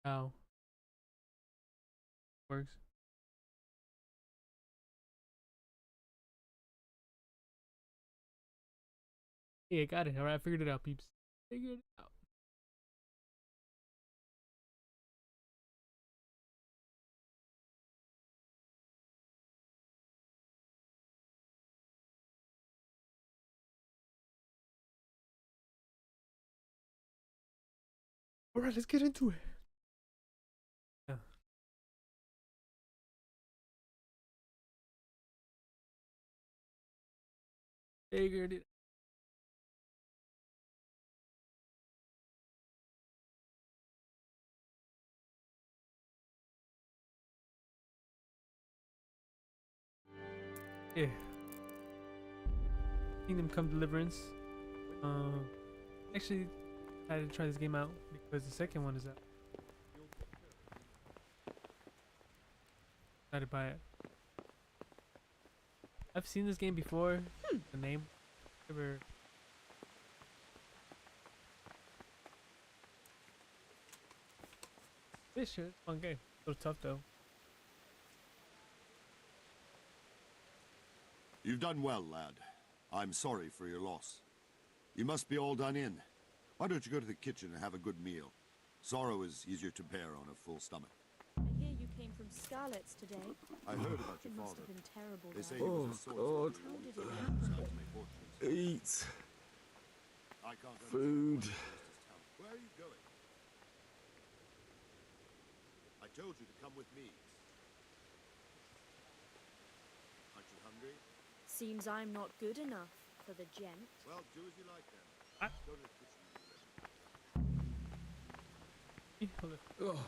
how it works. Yeah, got it. All right, I figured it out, peeps. Figured it out. All right, let's get into it. Yeah. Figured it. Yeah. Kingdom Come Deliverance. Um, actually, I had to try this game out because the second one is out. Excited by it. I've seen this game before. The name. Never. This shit, fun game. A little tough though. You've done well, lad. I'm sorry for your loss. You must be all done in. Why don't you go to the kitchen and have a good meal? Sorrow is easier to bear on a full stomach. I hear you came from Scarlet's today. I heard about your It must father. have been terrible. They say there. he was a swordsman. How did it happen? Eat. I can't understand Food. why you waste his talent. Where are you going? I told you to come with me. Aren't you hungry? Seems I'm not good enough for the gent. Well, do as you like then. Ah. Go to the kitchen when you're ready. Oh.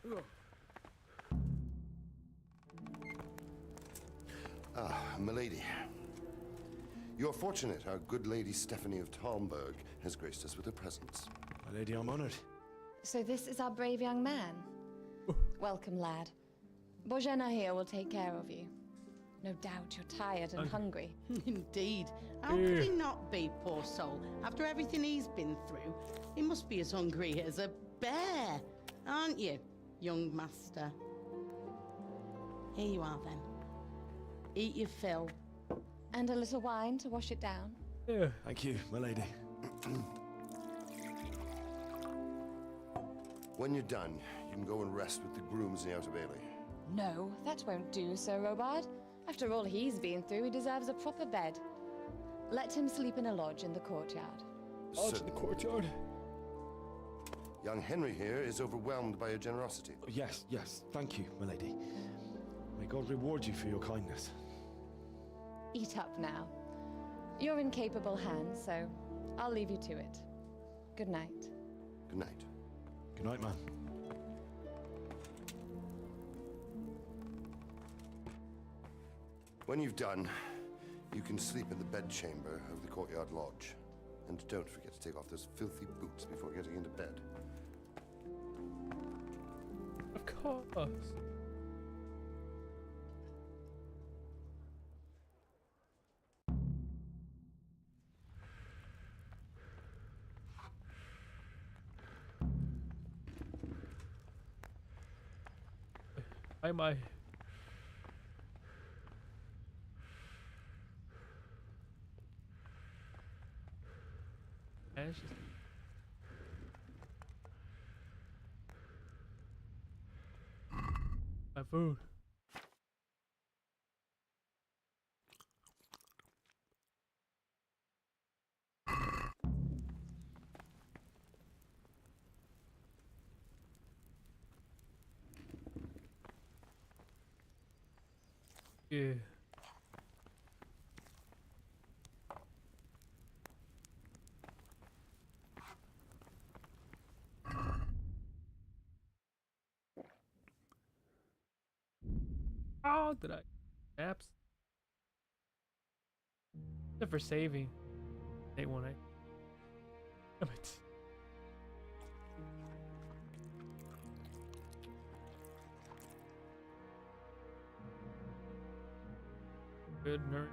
Oh. Ah, milady. You're fortunate our good lady Stephanie of Talmberg has graced us with her presence. My lady, I'm honored. So this is our brave young man. Welcome, lad. Bojena here will take care of you. No doubt you're tired and hungry. Indeed. How could he not be, poor soul? After everything he's been through, he must be as hungry as a bear, aren't you, young master? Here you are, then. Eat your fill. And a little wine to wash it down. Yeah. Thank you, my lady. When you're done, you can go and rest with the grooms in the Outer Bailey. No, that won't do, Sir Robard. After all he's been through, he deserves a proper bed. Let him sleep in a lodge in the courtyard. Out to the Certainly. courtyard. Young Henry here is overwhelmed by your generosity. Yes, yes. Thank you, my lady. May God reward you for your kindness. Eat up now. You're in capable hands, so I'll leave you to it. Good night. Good night. Good night, man. When you've done, you can sleep in the bedchamber of the courtyard lodge. And don't forget to take off those filthy boots before getting into bed. Of course. Bye bye. And she's my food. Yeah. Oh, did I? Apps? Except for saving. They won't. Damn it. Good nerd.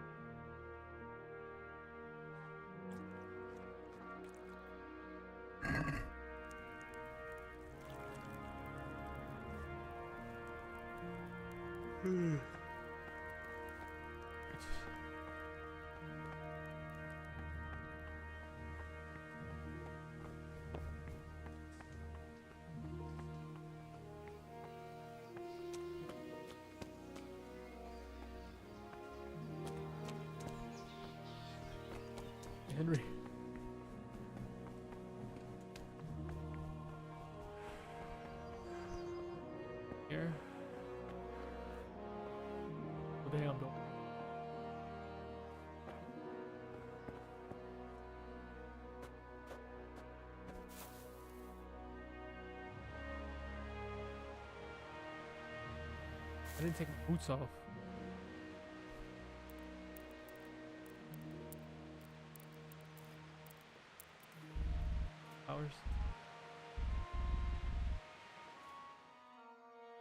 Henry. Here. Oh, damn, no. I didn't take my boots off. Hours.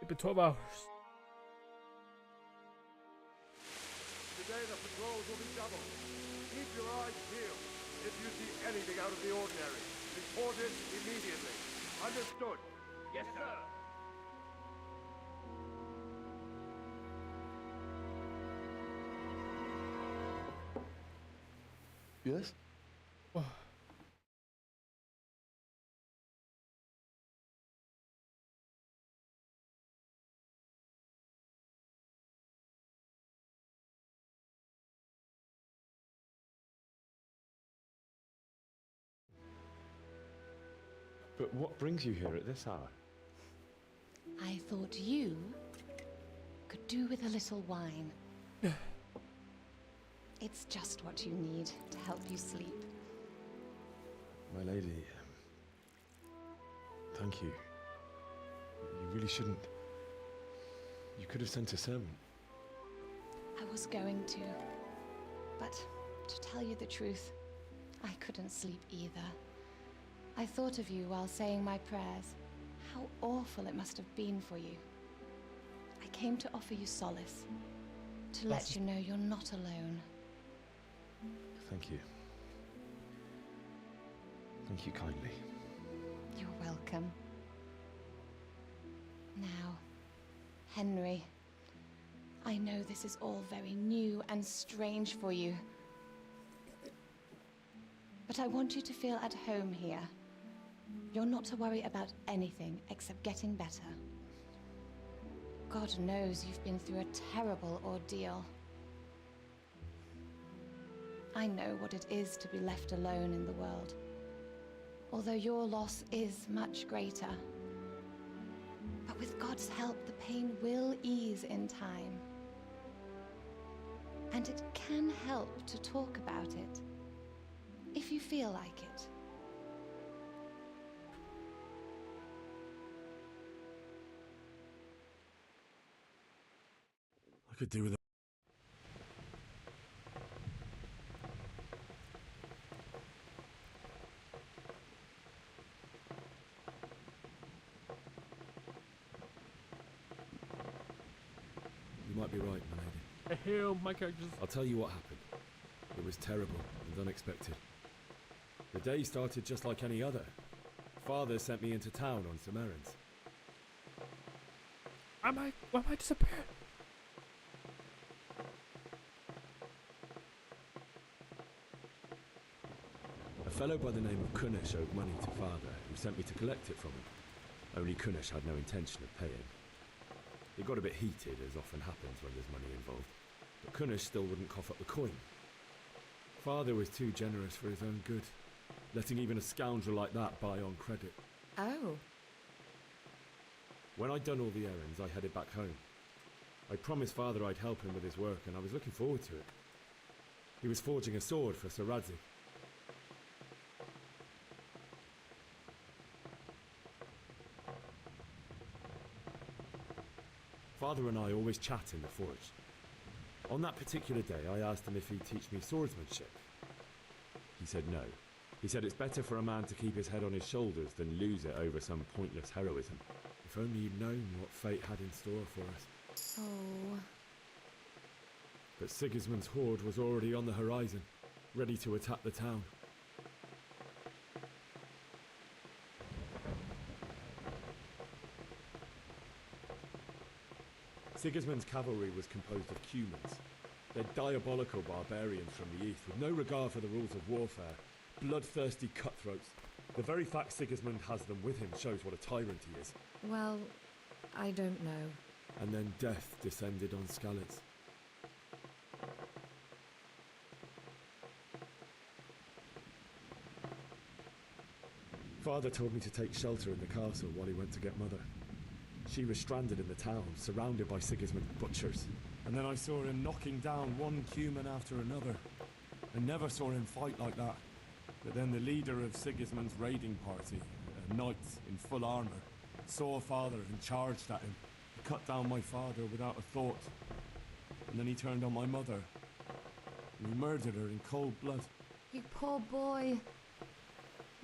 It's been 12 hours. Today the patrols will be doubled. Keep your eyes peeled. If you see anything out of the ordinary, report it immediately. Understood? Yes, sir. Yes? But what brings you here at this hour? I thought you could do with a little wine. It's just what you need to help you sleep. My lady, thank you. You really shouldn't. You could have sent a servant. I was going to, but to tell you the truth, I couldn't sleep either. I thought of you while saying my prayers. How awful it must have been for you. I came to offer you solace, to let you know you're not alone. Thank you. Thank you kindly. You're welcome. Now, Henry, I know this is all very new and strange for you, but I want you to feel at home here. You're not to worry about anything except getting better. God knows you've been through a terrible ordeal. I know what it is to be left alone in the world, although your loss is much greater. But with God's help, the pain will ease in time. And it can help to talk about it, if you feel like it. I could do with it. You might be right, my lady. Hell, my character's... I'll tell you what happened. It was terrible and unexpected. The day started just like any other. Father sent me into town on some errands. Why am I disappeared? A fellow by the name of Kunish owed money to Father, who sent me to collect it from him. Only Kunish had no intention of paying. It got a bit heated, as often happens when there's money involved, but Kunish still wouldn't cough up the coin. Father was too generous for his own good, letting even a scoundrel like that buy on credit. Oh. When I'd done all the errands, I headed back home. I promised Father I'd help him with his work, and I was looking forward to it. He was forging a sword for Sir Radzig. Father and I always chat in the forge. On that particular day, I asked him if he'd teach me swordsmanship. He said no. He said it's better for a man to keep his head on his shoulders than lose it over some pointless heroism. If only you'd known what fate had in store for us. Oh. But Sigismund's horde was already on the horizon, ready to attack the town. Sigismund's cavalry was composed of Cumans. They're diabolical barbarians from the east, with no regard for the rules of warfare, bloodthirsty cutthroats. The very fact Sigismund has them with him shows what a tyrant he is. Well, I don't know. And then death descended on Skalitz. Father told me to take shelter in the castle while he went to get Mother. She was stranded in the town, surrounded by Sigismund's butchers. And then I saw him knocking down one Cuman after another. I never saw him fight like that. But then the leader of Sigismund's raiding party, a knight in full armor, saw Father and charged at him. He cut down my father without a thought. And then he turned on my mother. And he murdered her in cold blood. You poor boy.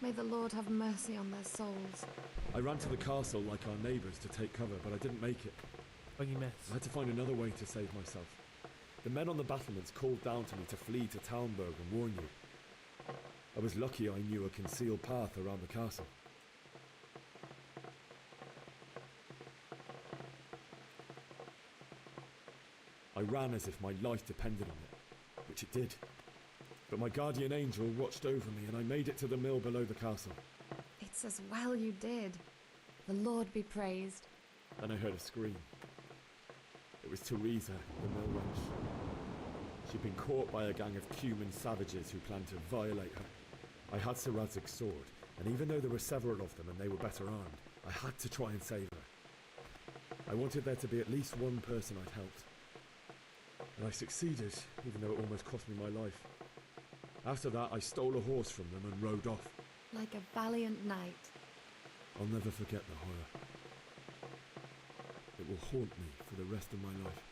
May the Lord have mercy on their souls. I ran to the castle like our neighbours to take cover, but I didn't make it. Buggy mess. I had to find another way to save myself. The men on the battlements called down to me to flee to Talmberg and warn you. I was lucky I knew a concealed path around the castle. I ran as if my life depended on it, which it did. But my guardian angel watched over me and I made it to the mill below the castle. It's as well you did. The Lord be praised. Then I heard a scream. It was Teresa, the mill wench. She'd been caught by a gang of Cuman savages who planned to violate her. I had Sir Radzig's sword, and even though there were several of them and they were better armed, I had to try and save her. I wanted there to be at least one person I'd helped. And I succeeded, even though it almost cost me my life. After that, I stole a horse from them and rode off. Like a valiant knight. I'll never forget the horror. It will haunt me for the rest of my life.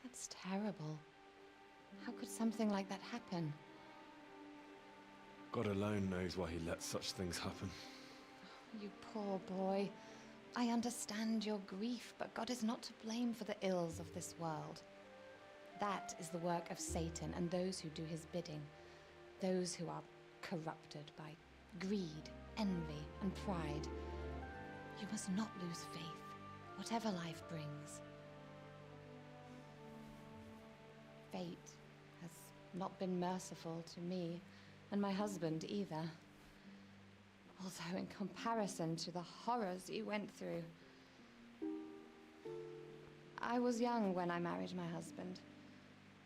That's terrible. How could something like that happen? God alone knows why he lets such things happen. You poor boy. I understand your grief, but God is not to blame for the ills of this world. That is the work of Satan and those who do his bidding. Those who are corrupted by greed, envy, and pride. You must not lose faith, whatever life brings. Fate has not been merciful to me, and my husband either. Although in comparison to the horrors you went through. I was young when I married my husband.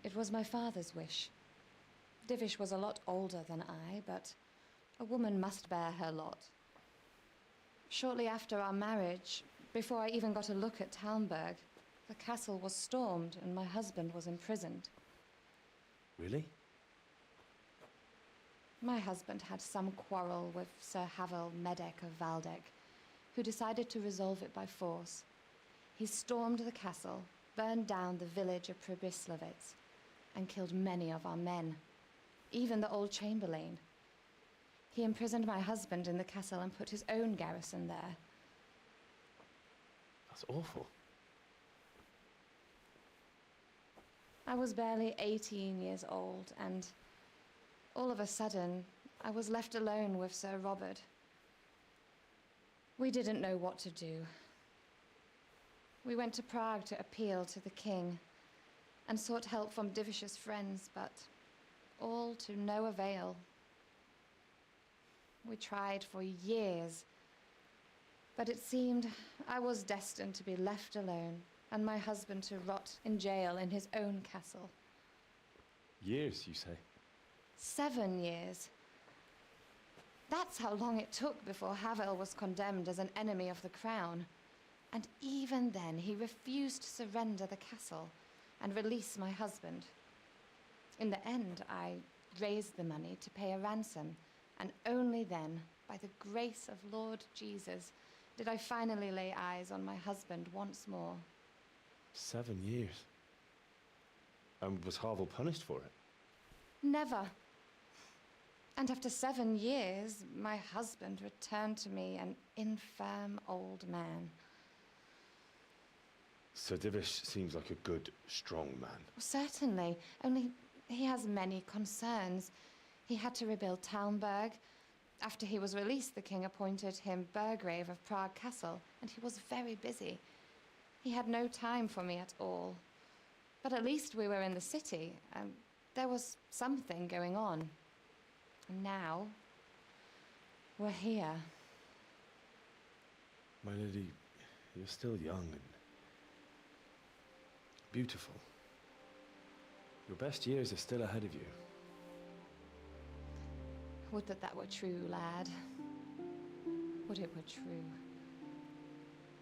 It was my father's wish. Divish was a lot older than I, but a woman must bear her lot. Shortly after our marriage, before I even got a look at Talmberg, the castle was stormed and my husband was imprisoned. Really? My husband had some quarrel with Sir Havel Medek of Valdek, who decided to resolve it by force. He stormed the castle, burned down the village of Pribyslavitz, and killed many of our men, even the old chamberlain. He imprisoned my husband in the castle and put his own garrison there. That's awful. I was barely 18 years old, and all of a sudden, I was left alone with Sir Robert. We didn't know what to do. We went to Prague to appeal to the king and sought help from Divish's friends, but all to no avail. We tried for years, but it seemed I was destined to be left alone and my husband to rot in jail in his own castle. Years, you say? 7 years. That's how long it took before Havel was condemned as an enemy of the crown. And even then, he refused to surrender the castle and release my husband. In the end, I raised the money to pay a ransom, and only then, by the grace of Lord Jesus, did I finally lay eyes on my husband once more. 7 years. And was Havel punished for it? Never. And after 7 years, my husband returned to me an infirm old man. Sir Divish seems like a good, strong man. Certainly, only he has many concerns. He had to rebuild Talmberg, After he was released, the king appointed him Burgrave of Prague Castle, and he was very busy. He had no time for me at all. But at least we were in the city, and there was something going on. And now, we're here. My lady, you're still young and beautiful. Your best years are still ahead of you. Would that that were true, lad. Would it were true.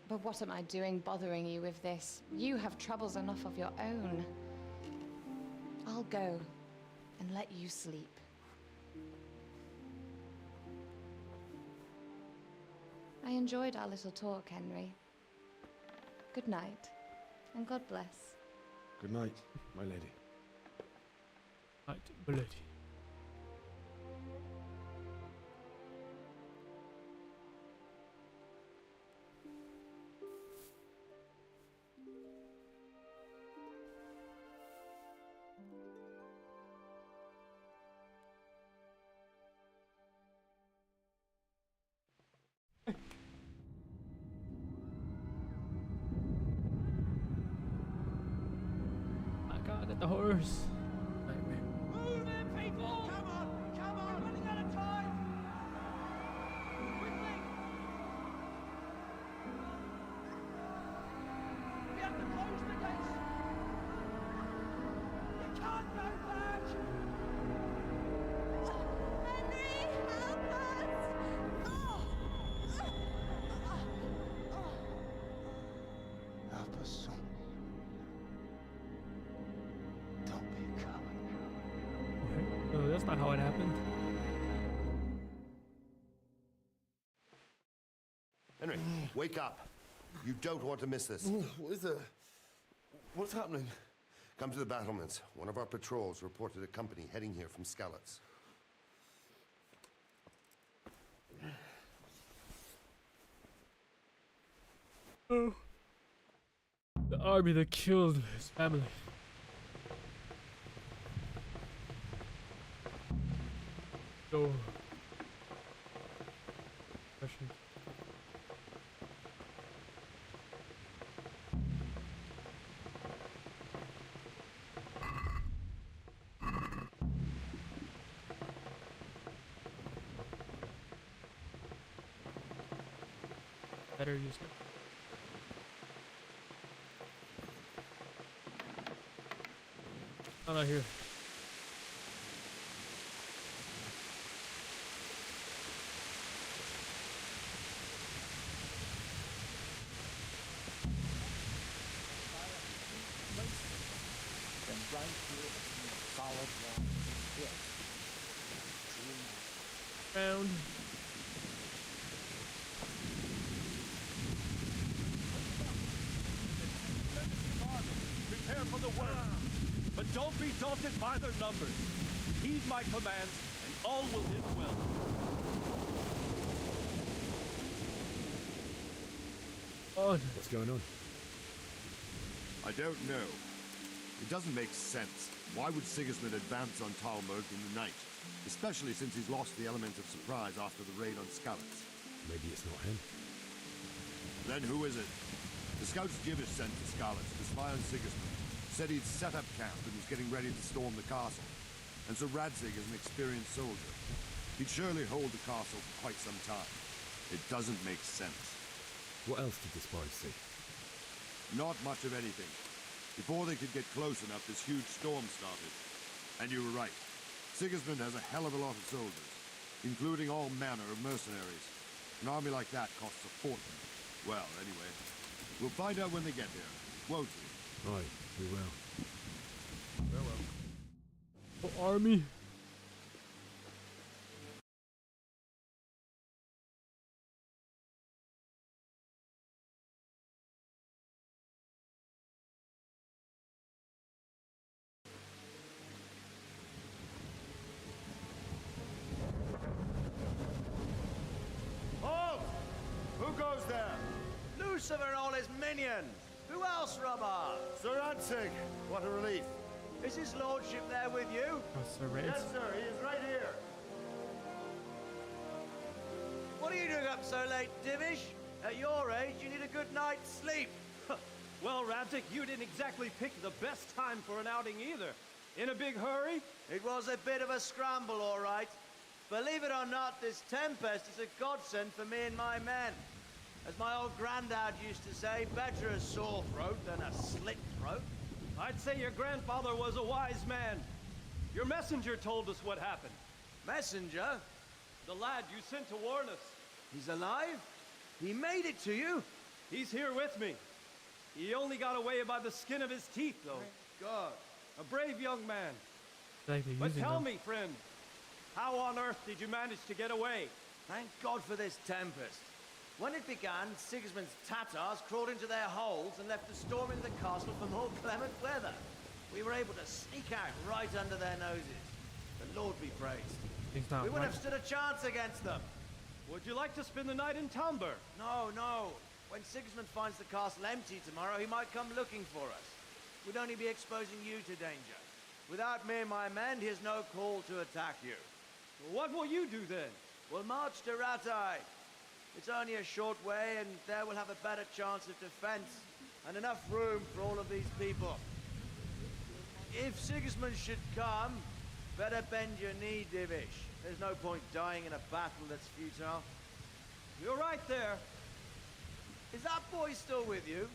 But what am I doing bothering you with this? You have troubles enough of your own. I'll go and let you sleep. I enjoyed our little talk, Henry. Good night, and God bless. Good night, my lady. Right, bloody. I gotta get the horse. Nightmare. Move in, people! Come on! We're running out of time! Quickly! We have to close the gates! You can't go back! Henry, help us! Help us, son. Don't be a coward. No, that's not how it happened. Henry, wake up. You don't want to miss this. What is it? What's happening? Come to the battlements. One of our patrols reported a company heading here from Skalitz. Oh. The army that killed his family. So Russian. Better use it. I'm not here. Round. Prepare for the work. But don't be daunted by their numbers. Heed my commands, and all will end well. Oh, What's going on? I don't know. It doesn't make sense. Why would Sigismund advance on Talmberg in the night? Especially since he's lost the element of surprise after the raid on Skalitz. Maybe it's not him. Then who is it? The scouts Jivish sent to Skalitz to spy on Sigismund. Said he'd set up camp and was getting ready to storm the castle. And so Radzig is an experienced soldier. He'd surely hold the castle for quite some time. It doesn't make sense. What else did the spies see? Not much of anything. Before they could get close enough, this huge storm started. And you were right. Sigismund has a hell of a lot of soldiers, including all manner of mercenaries. An army like that costs a fortune. Well, anyway, we'll find out when they get there, won't we? Aye, we will. Farewell. oh, army. Halt! Who goes there? Lucifer and all his minions. Who else, Robber? Sir Radzig, what a relief. Is his lordship there with you? Oh, Sir Reds. Yes, sir, he is right here. What are you doing up so late, Divish? At your age, you need a good night's sleep. Well, Ravdik, you didn't exactly pick the best time for an outing either. In a big hurry? It was a bit of a scramble, all right. Believe it or not, this tempest is a godsend for me and my men. As my old granddad used to say, better a sore throat than a slit throat. I'd say your grandfather was a wise man. Your messenger told us what happened. Messenger? The lad you sent to warn us. He's alive? He made it to you? He's here with me. He only got away by the skin of his teeth, though. Thank God. A brave young man. Like they're But using tell them. me, friend, how on earth did you manage to get away? Thank God for this tempest. When it began, Sigismund's Tatars crawled into their holes and left a storm in the castle for more clement weather. We were able to sneak out right under their noses. The Lord be praised. It's not We wouldn't right. have stood a chance against them. Would you like to spend the night in Talmberg? No. When Sigismund finds the castle empty tomorrow, he might come looking for us. We'd only be exposing you to danger. Without me and my men, he has no call to attack you. What will you do then? We'll march to Ratai. It's only a short way, and there we'll have a better chance of defense, and enough room for all of these people. If Sigismund should come, better bend your knee, Divish. There's no point dying in a battle that's futile. You're right there. Is that boy still with you?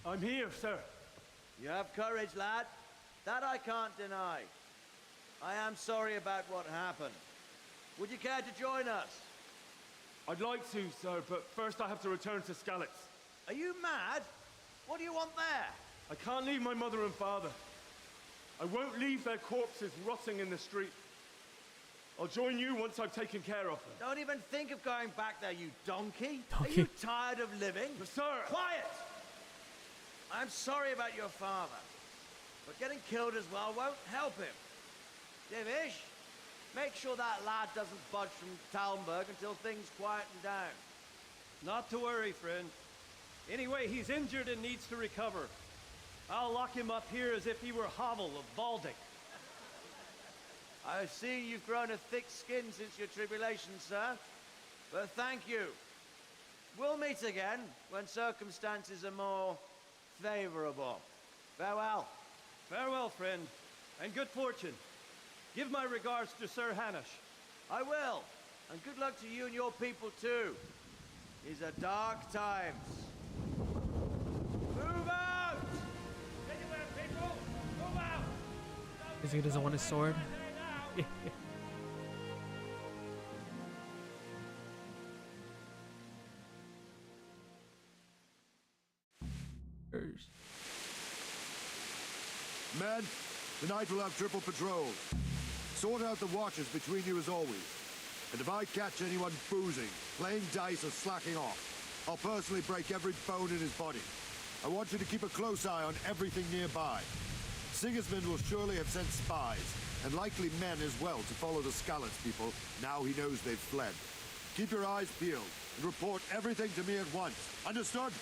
I'm here, sir. You have courage, lad. That I can't deny. I am sorry about what happened. Would you care to join us? I'd like to, sir, but first I have to return to Skalitz. Are you mad? What do you want there? I can't leave my mother and father. I won't leave their corpses rotting in the street. I'll join you once I've taken care of them. Don't even think of going back there, you donkey. Are Donkey. you tired of living? But, sir! Quiet! I'm sorry about your father, but getting killed as well won't help him. Divish, make sure that lad doesn't budge from Talmberg until things quieten down. Not to worry, friend. Anyway, he's injured and needs to recover. I'll lock him up here as if he were Havel of Valdic. I see you've grown a thick skin since your tribulation, sir. But thank you. We'll meet again when circumstances are more favorable. Farewell. Farewell, friend, and good fortune. Give my regards to Sir Hanush. I will. And good luck to you and your people, too. These are dark times. Move out! Anywhere, people! Move out! Because he doesn't want his sword. Men, tonight we'll have triple patrols. Sort out the watches between you as always. And if I catch anyone boozing, playing dice or slacking off, I'll personally break every bone in his body. I want you to keep a close eye on everything nearby. Sigismund will surely have sent spies, and likely men as well, to follow the Skalitz people now he knows they've fled. Keep your eyes peeled, and report everything to me at once. Understood?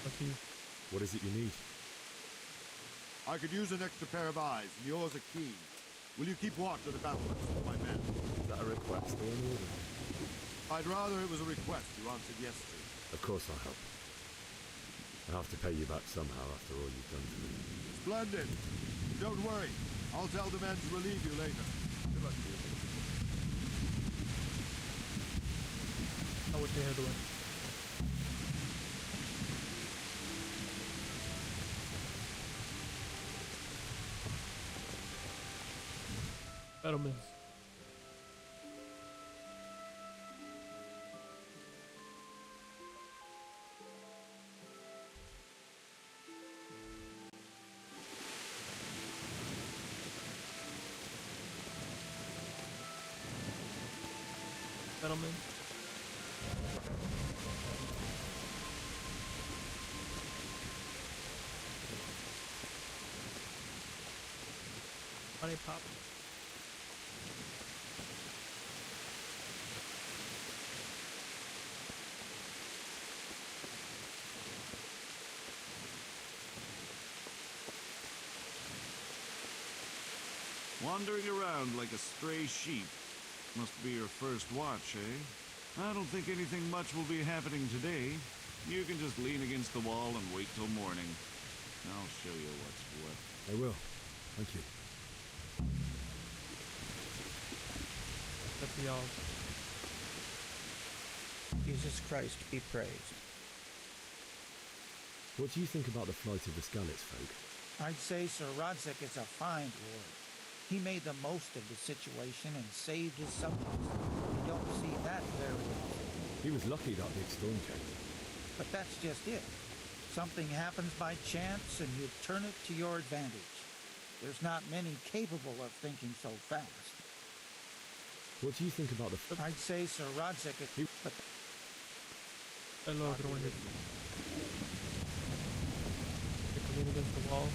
Okay. What is it you need? I could use an extra pair of eyes, and yours are keen. Will you keep watch of the battlements with my men? Is that a request or an order? I'd rather it was a request you answered yes to. Of course I'll help. I'll have to pay you back somehow after all you've done for me. Splendid. Don't worry. I'll tell the men to relieve you later. Good luck to you. Know what they're doing. Settlements. Settlement. Money pop. Wandering around like a stray sheep. Must be your first watch, eh? I don't think anything much will be happening today. You can just lean against the wall and wait till morning. I'll show you what's what. I will. Thank you. That's the y'all. Jesus Christ be praised. What do you think about the flight of the Skalitz folk? I'd say Sir Rodzik is a fine lord. He made the most of the situation and saved his subjects. You don't see that very often. He was lucky that big storm came. But that's just it. Something happens by chance and you turn it to your advantage. There's not many capable of thinking so fast. What do you think about the... I'd say Sir Rodzik is... But Hello, everyone. Lean against the wall.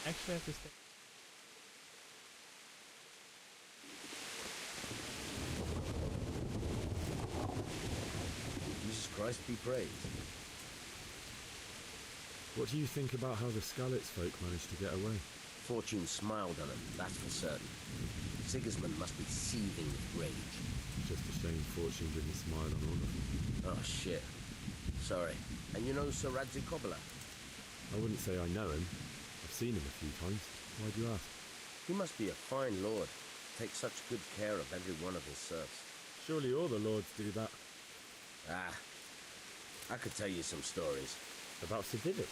Actually, I have to stay. Jesus Christ be praised. What do you think about how the Skalitz folk managed to get away? Fortune smiled on him, that's for certain. Sigismund must be seething with rage. Just a shame Fortune didn't smile on all of them. Oh, shit. Sorry. And you know Sir Radzik Kobyla? I wouldn't say I know him. I've seen him a few times. Why do you ask? He must be a fine lord. Takes such good care of every one of his serfs. Surely all the lords do that. Ah, I could tell you some stories. About Sir Divish?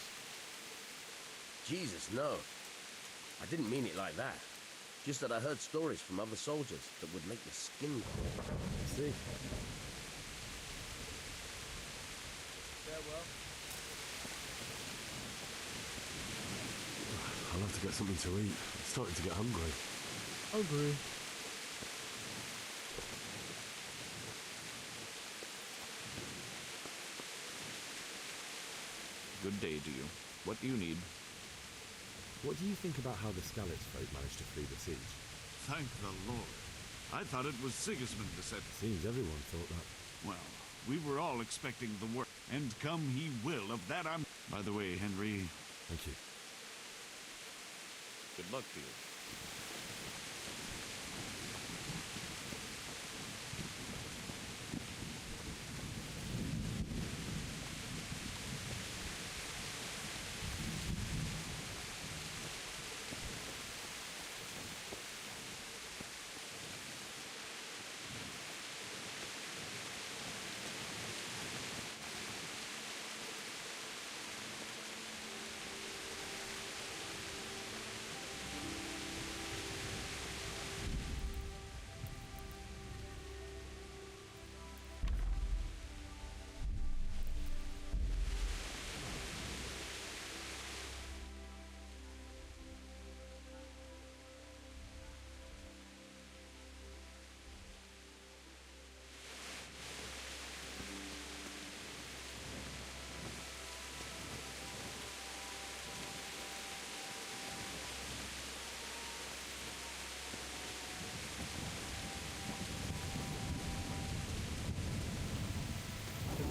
Jesus, no. I didn't mean it like that. Just that I heard stories from other soldiers that would make your skin crawl. I see. Farewell. I'll have to get something to eat. I'm starting to get hungry. Hungry. Good day to you. What do you need? What do you think about how the Skalitz folk managed to flee the siege? Thank the Lord. I thought it was Sigismund the set. Seems everyone thought that. Well, we were all expecting the worst, and come he will. Of that I'm... By the way, Henry... Thank you. Good luck to you.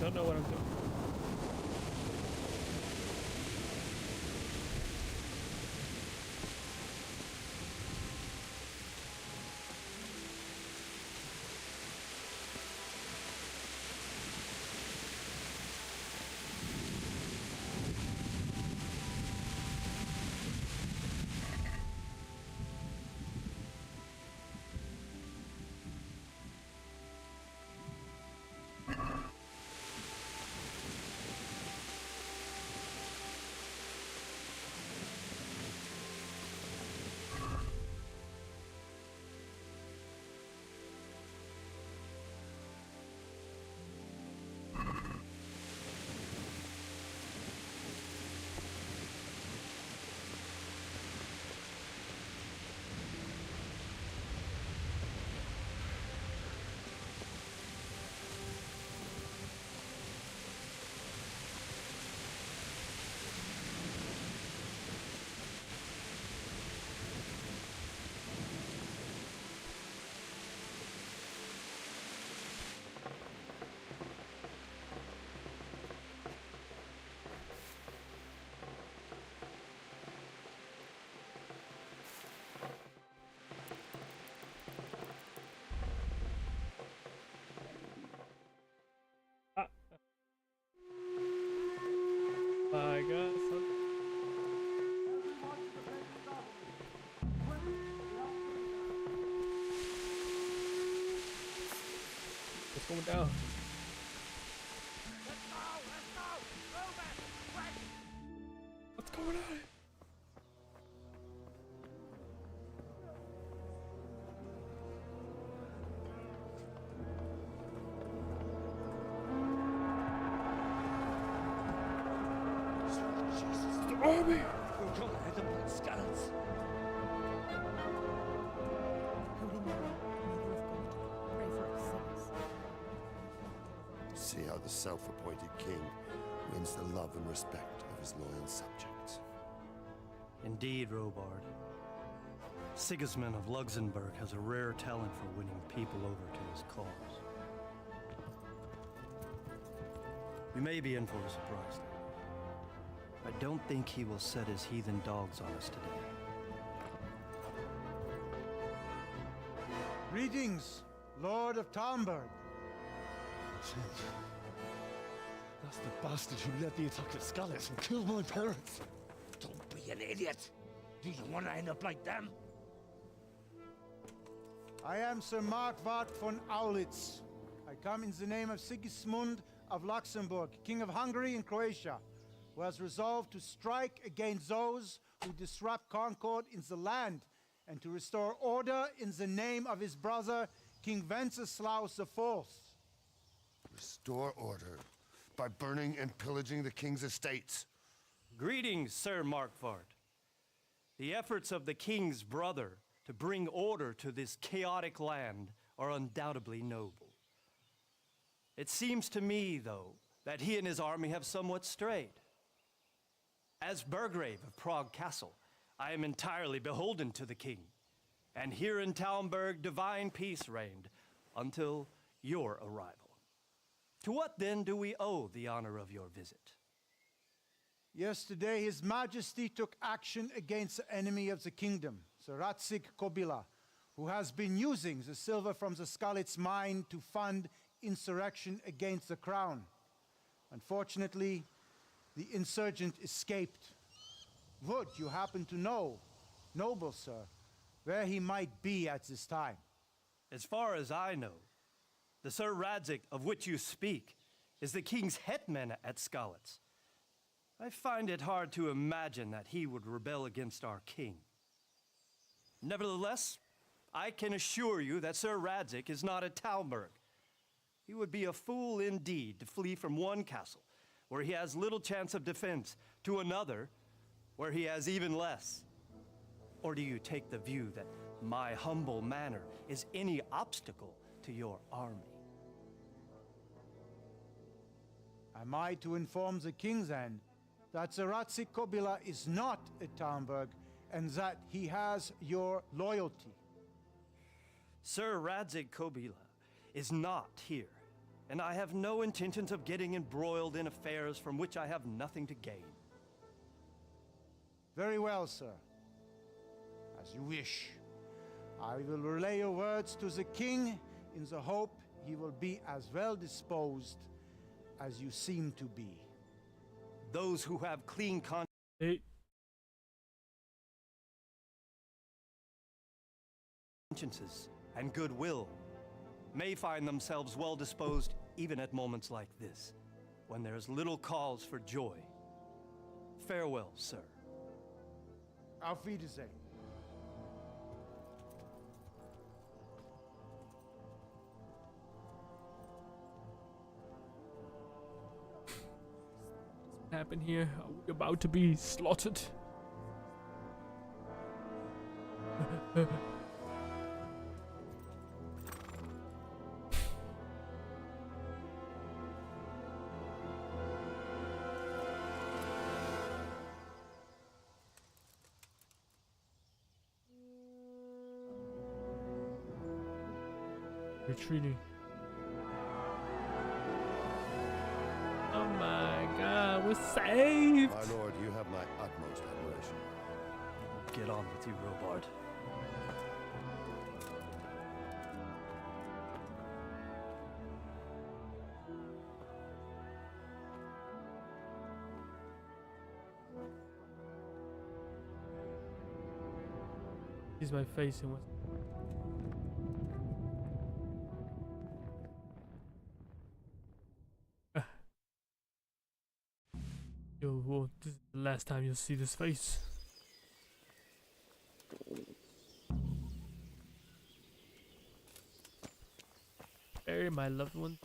I don't know what I'm doing. going down? What's going on? Army! We're gonna head up like scallops. Holy Mary, Mother of God, pray for us sinners. See how the self-appointed king wins the love and respect of his loyal subjects. Indeed, Robard. Sigismund of Luxembourg has a rare talent for winning people over to his cause. We may be in for a surprise, though. I don't think he will set his heathen dogs on us today. Greetings, Lord of Talmberg. That's the bastard who led the attack at Scarlet and killed my parents. Don't be an idiot. Do you want to end up like them? I am Sir Markwart von Aulitz. I come in the name of Sigismund of Luxembourg, King of Hungary and Croatia, who has resolved to strike against those who disrupt concord in the land and to restore order in the name of his brother, King Wenceslaus IV. Restore order by burning and pillaging the king's estates. Greetings, Sir Markwart. The efforts of the king's brother to bring order to this chaotic land are undoubtedly noble. It seems to me, though, that he and his army have somewhat strayed. As Burgrave of Prague Castle, I am entirely beholden to the king, and here in Talmberg divine peace reigned until your arrival. To what then do we owe the honor of your visit? Yesterday, His Majesty took action against the enemy of the kingdom, Sir Radzig Kobyla, who has been using the silver from the Skalitz mine to fund insurrection against the crown. Unfortunately, the insurgent escaped. Would you happen to know, noble sir, where he might be at this time? As far as I know, the Sir Radzig of which you speak is the king's hetman at Skalitz. I find it hard to imagine that he would rebel against our king. Nevertheless, I can assure you that Sir Radzig is not at Talmberg. He would be a fool indeed to flee from one castle where he has little chance of defense to another where he has even less. Or do you take the view that my humble manner is any obstacle to your army? Am I to inform the king then that Sir Radzig Kobyla is not at Talmberg and that he has your loyalty? Sir Radzig Kobyla is not here, and I have no intentions of getting embroiled in affairs from which I have nothing to gain. Very well, sir. As you wish. I will relay your words to the king in the hope he will be as well disposed as you seem to be. Those who have clean consciences and goodwill may find themselves well disposed even at moments like this, when there is little cause for joy. Farewell, sir. Auf Wiedersehen. What happened here? Are we about to be slaughtered? Retreating. Oh my god, we're saved! My lord, you have my utmost admiration. Get on with you, Robard. He's my face and what? last time you'll see this face. Bury my loved one.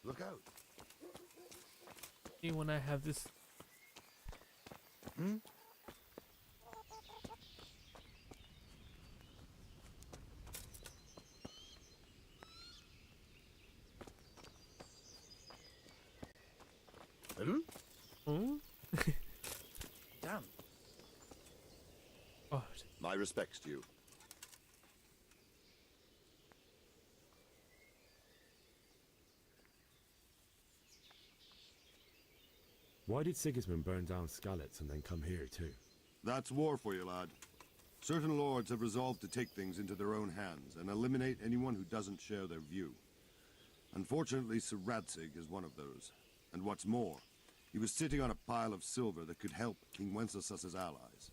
Look out. When I have this. Hmm? Hmm? Damn. God. My respects to you. Why did Sigismund burn down Skalitz and then come here too? That's war for you, lad. Certain lords have resolved to take things into their own hands and eliminate anyone who doesn't share their view. Unfortunately, Sir Radzig is one of those. And what's more, he was sitting on a pile of silver that could help King Wenceslas's allies.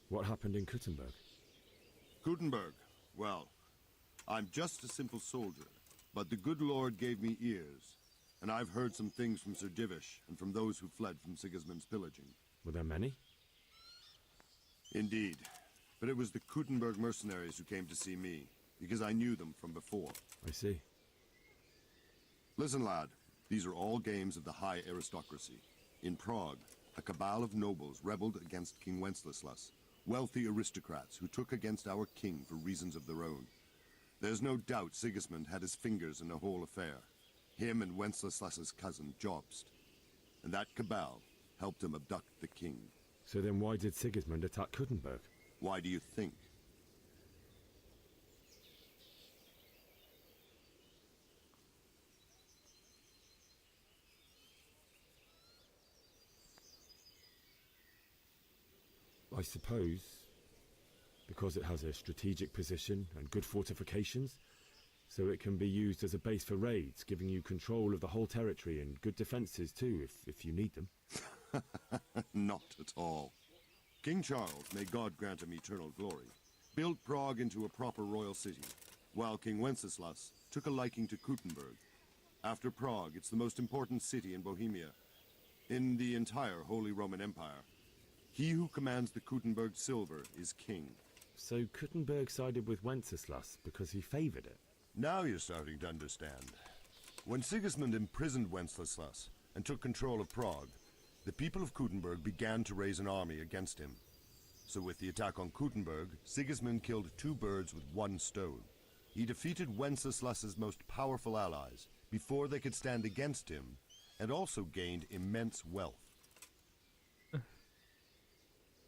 What happened in Kuttenberg? Kuttenberg? Well, I'm just a simple soldier, but the good Lord gave me ears, and I've heard some things from Sir Divish and from those who fled from Sigismund's pillaging. Were there many? Indeed, but it was the Kuttenberg mercenaries who came to see me, because I knew them from before. I see. Listen, lad, these are all games of the high aristocracy. In Prague, a cabal of nobles rebelled against King Wenceslas, wealthy aristocrats who took against our king for reasons of their own. There's no doubt Sigismund had his fingers in the whole affair. Him and Wenceslas's cousin, Jobst. And that cabal helped him abduct the king. So then why did Sigismund attack Kuttenberg? Why do you think? I suppose because it has a strategic position and good fortifications, so it can be used as a base for raids, giving you control of the whole territory and good defenses too, if you need them. Not at all. King Charles, may God grant him eternal glory, built Prague into a proper royal city, while King Wenceslas took a liking to Kuttenberg. After Prague, it's the most important city in Bohemia, in the entire Holy Roman Empire. He who commands the Kuttenberg silver is king. So Kuttenberg sided with Wenceslas because he favored it? Now you're starting to understand. When Sigismund imprisoned Wenceslas and took control of Prague, the people of Kuttenberg began to raise an army against him. So with the attack on Kuttenberg, Sigismund killed two birds with one stone. He defeated Wenceslas's most powerful allies before they could stand against him, and also gained immense wealth.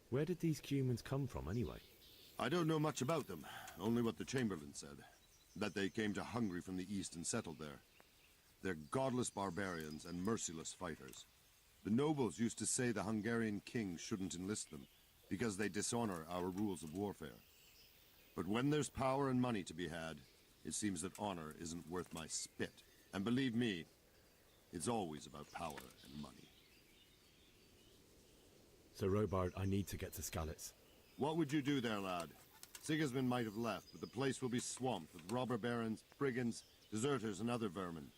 Where did these Cumans come from anyway? I don't know much about them, only what the Chamberlain said. That they came to Hungary from the east and settled there. They're godless barbarians and merciless fighters. The nobles used to say the Hungarian king shouldn't enlist them, because they dishonor our rules of warfare. But when there's power and money to be had, it seems that honor isn't worth my spit. And believe me, it's always about power and money. So Robard, I need to get to Skalitz. What would you do there, lad? Sigismund might have left, but the place will be swamped with robber barons, brigands, deserters, and other vermin.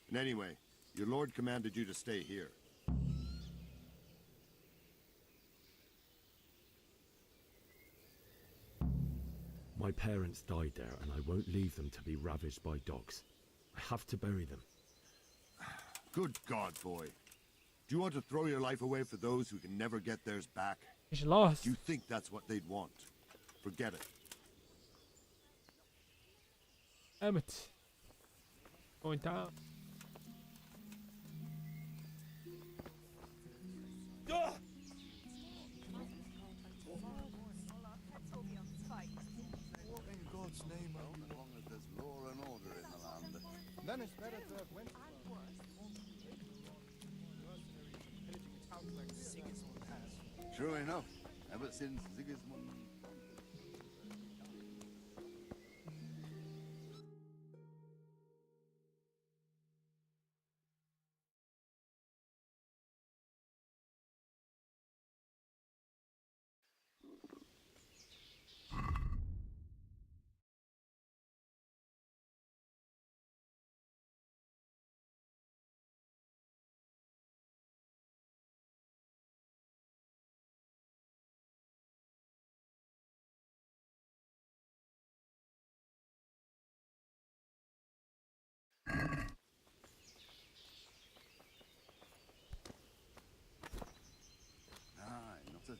And anyway, your lord commanded you to stay here. My parents died there, and I won't leave them to be ravaged by dogs. I have to bury them. Good God, boy. Do you want to throw your life away for those who can never get theirs back? He's lost. Do you think that's what they'd want? Forget it. Emmett. Going down. What in God's name are you? As long as there's law and order in the land. Then it's better to have went. True enough. Ever since Sigismund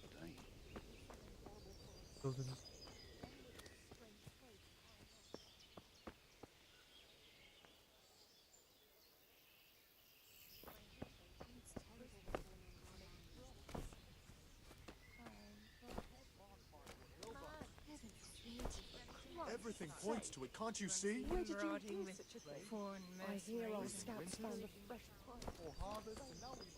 day. Those are just Everything points to it, can't you see? Where did you hear such a thing? I hear our scouts found a fresh pile. For harvest, and now we've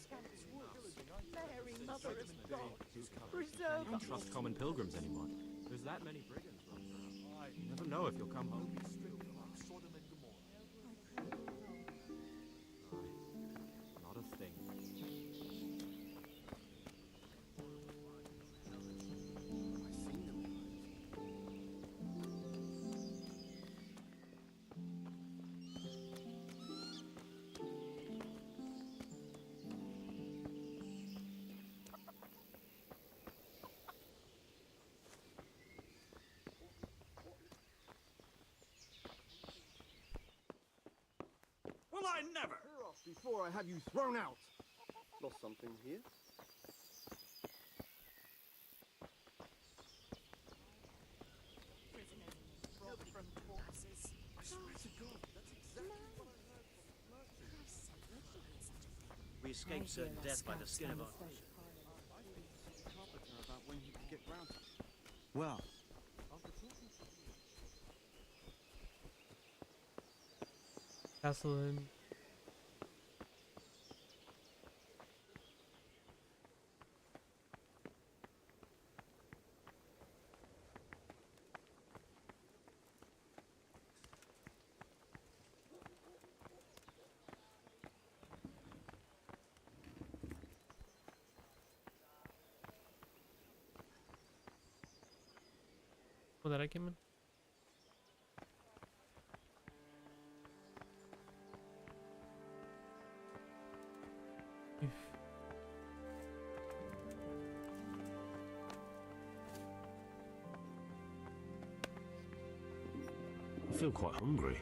Scouts woods. Mary, Mother of God, preserve You don't us. trust common pilgrims anymore. There's that many brigands running around. You never know if you'll come home. Sodom and Gomorrah. Not a thing. Well, I never! Clear off before I have you thrown out. Lost something here? I swear to God, that's exactly what I heard from merchants. We escaped certain death by the skin of our teeth. I think to the carpenter about when he could get round to it. Well, After talking to Castellan. Oh, that I came in? If I feel quite hungry.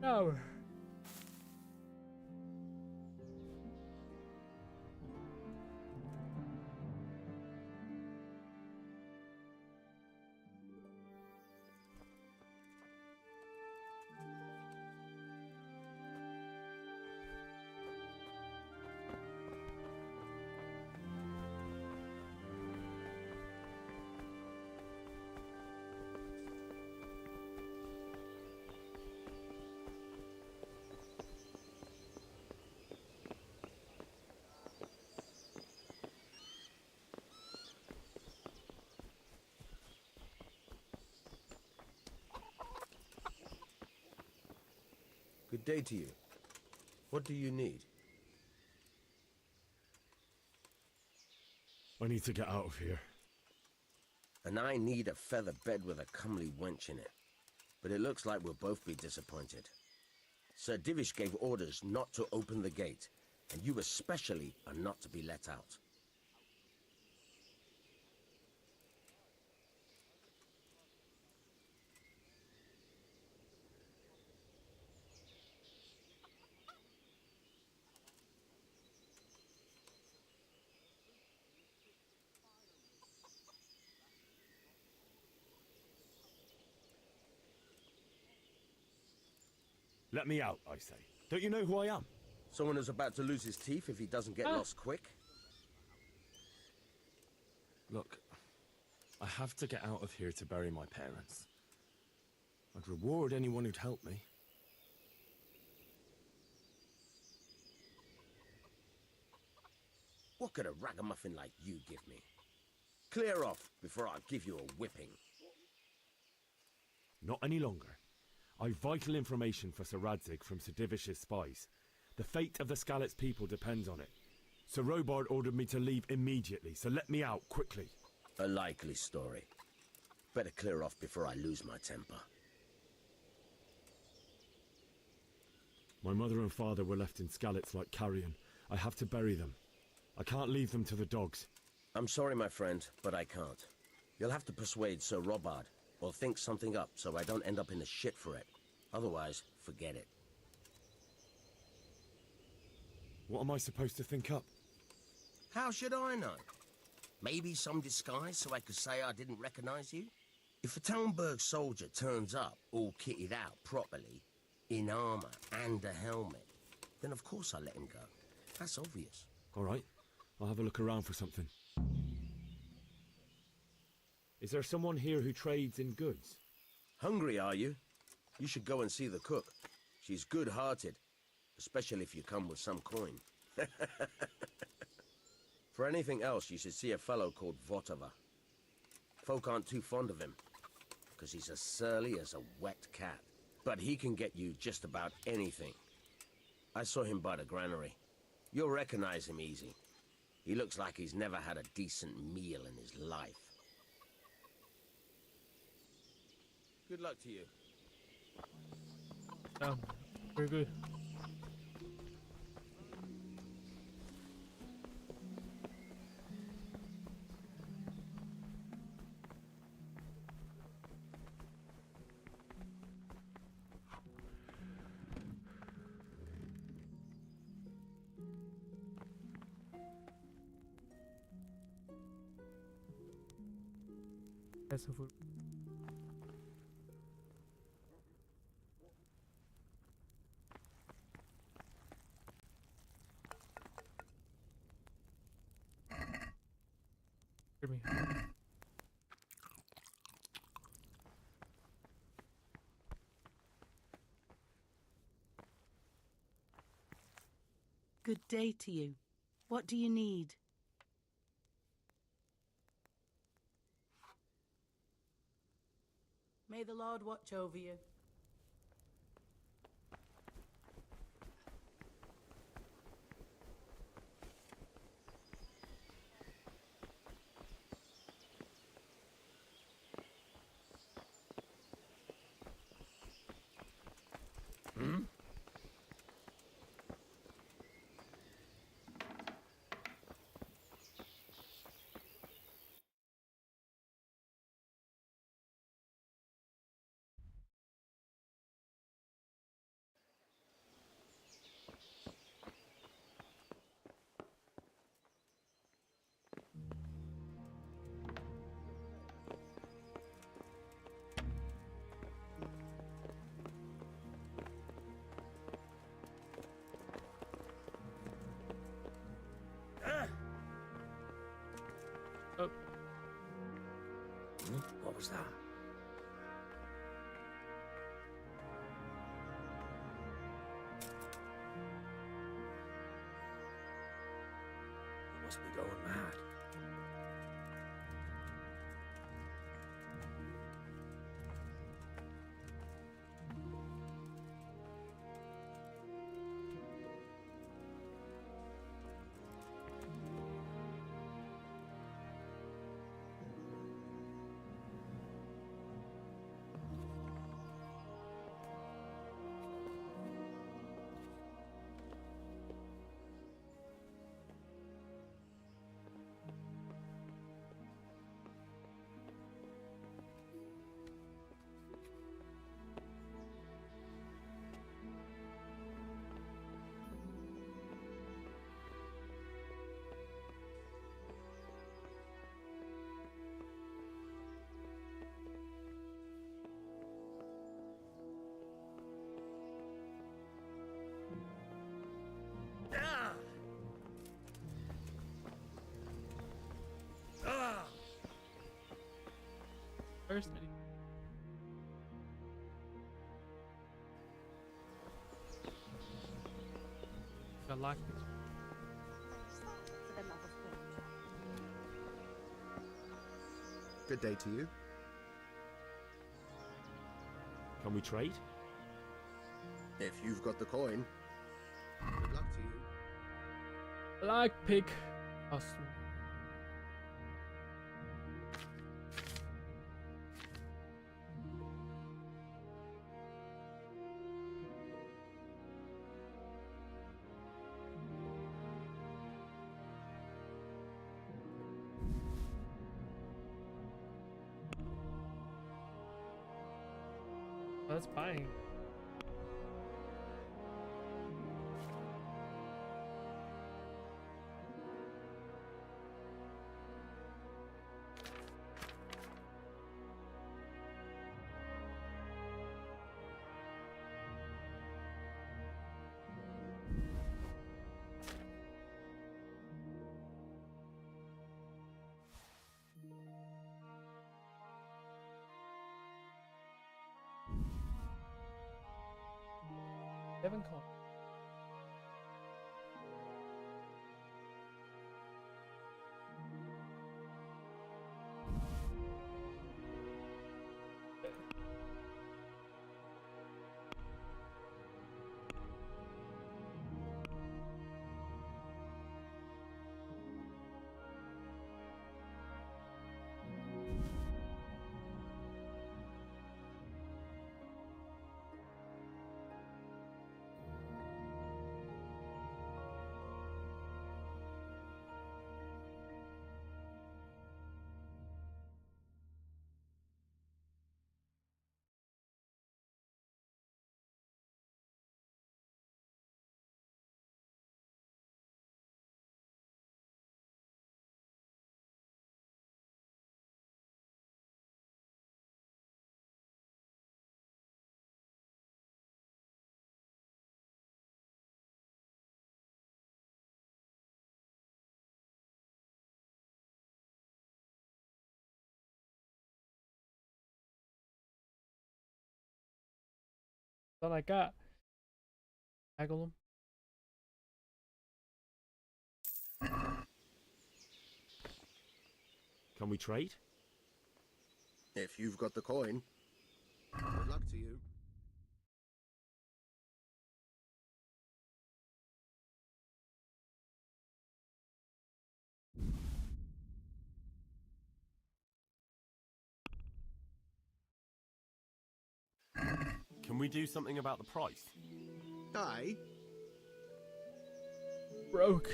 no. Good day to you. What do you need? I need to get out of here. And I need a feather bed with a comely wench in it. But it looks like we'll both be disappointed. Sir Divish gave orders not to open the gate, and you especially are not to be let out. Let me out, I say. Don't you know who I am? Someone who's about to lose his teeth if he doesn't get lost quick? Look, I have to get out of here to bury my parents. I'd reward anyone who'd help me. What could a ragamuffin like you give me? Clear off before I give you a whipping. Not any longer. I've vital information for Sir Radzig from Sir Divish's spies. The fate of the Skalitz people depends on it. Sir Robard ordered me to leave immediately, so let me out quickly. A likely story. Better clear off before I lose my temper. My mother and father were left in Skalitz like carrion. I have to bury them. I can't leave them to the dogs. I'm sorry, my friend, but I can't. You'll have to persuade Sir Robard, or think something up so I don't end up in the shit for it. Otherwise, forget it. What am I supposed to think up? How should I know? Maybe some disguise so I could say I didn't recognize you? If a Talmberg soldier turns up all kitted out properly, in armor and a helmet, then of course I'll let him go. That's obvious. All right, I'll have a look around for something. Is there someone here who trades in goods? Hungry, are you? You should go and see the cook. She's good-hearted, especially if you come with some coin. For anything else, you should see a fellow called Votava. Folk aren't too fond of him, because he's as surly as a wet cat. But he can get you just about anything. I saw him by the granary. You'll recognize him easy. He looks like he's never had a decent meal in his life. Good luck to you. Oh, very good. That's some food. Hear me. Good day to you. What do you need? May the Lord watch over you. What was that? You must be going mad. first. Got lockpicks. For the love of God. Good day to you. Can we trade? If you've got the coin. Good luck to you. Lockpick. Awesome. That's buying. Seven coin. That's all I got. Taggle them. Can we trade? If you've got the coin. Good luck to you. Can we do something about the price? Aye. Broke.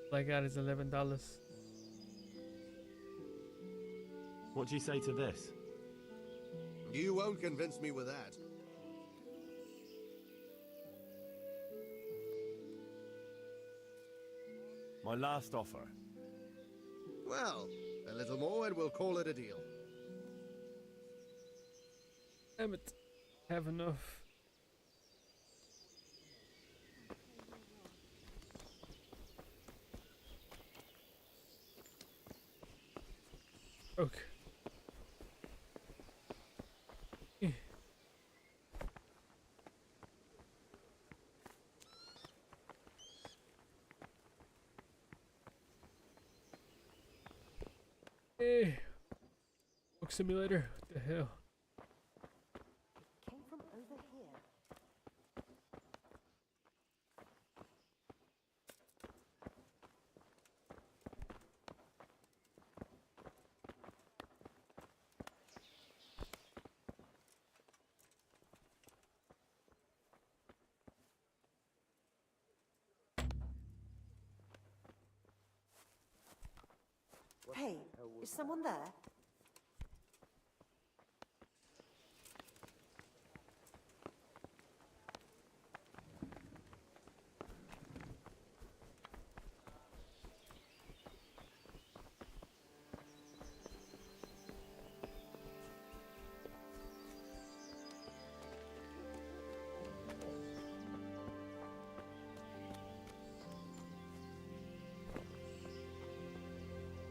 All I got is $11. What do you say to this? You won't convince me with that. My last offer. Well, a little more and we'll call it a deal. Damn it. Have enough. Okay. Hey. Book simulator. What the hell? Came from over here. Hey, is someone there?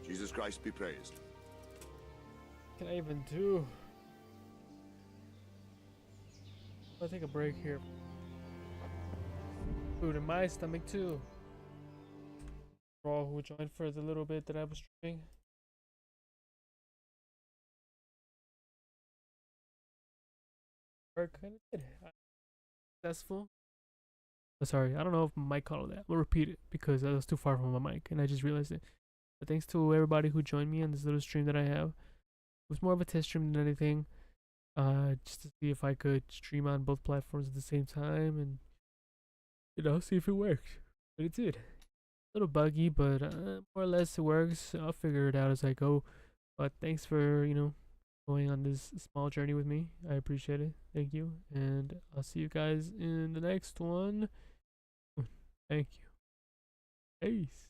Jesus Christ be praised. Can I even do? I'll take a break here. Food in my stomach too. For all who joined for the little bit that I was streaming. Work kind of did. Successful. Oh, sorry, I don't know if my mic caught all that. We'll repeat it because I was too far from my mic and I just realized it. But thanks to everybody who joined me on this little stream that I have. It was more of a test stream than anything. Just to see if I could stream on both platforms at the same time and, you know, see if it worked. But it did. A little buggy, but more or less it works. I'll figure it out as I go. But thanks for, you know, going on this small journey with me. I appreciate it. Thank you. And I'll see you guys in the next one. Thank you. Peace.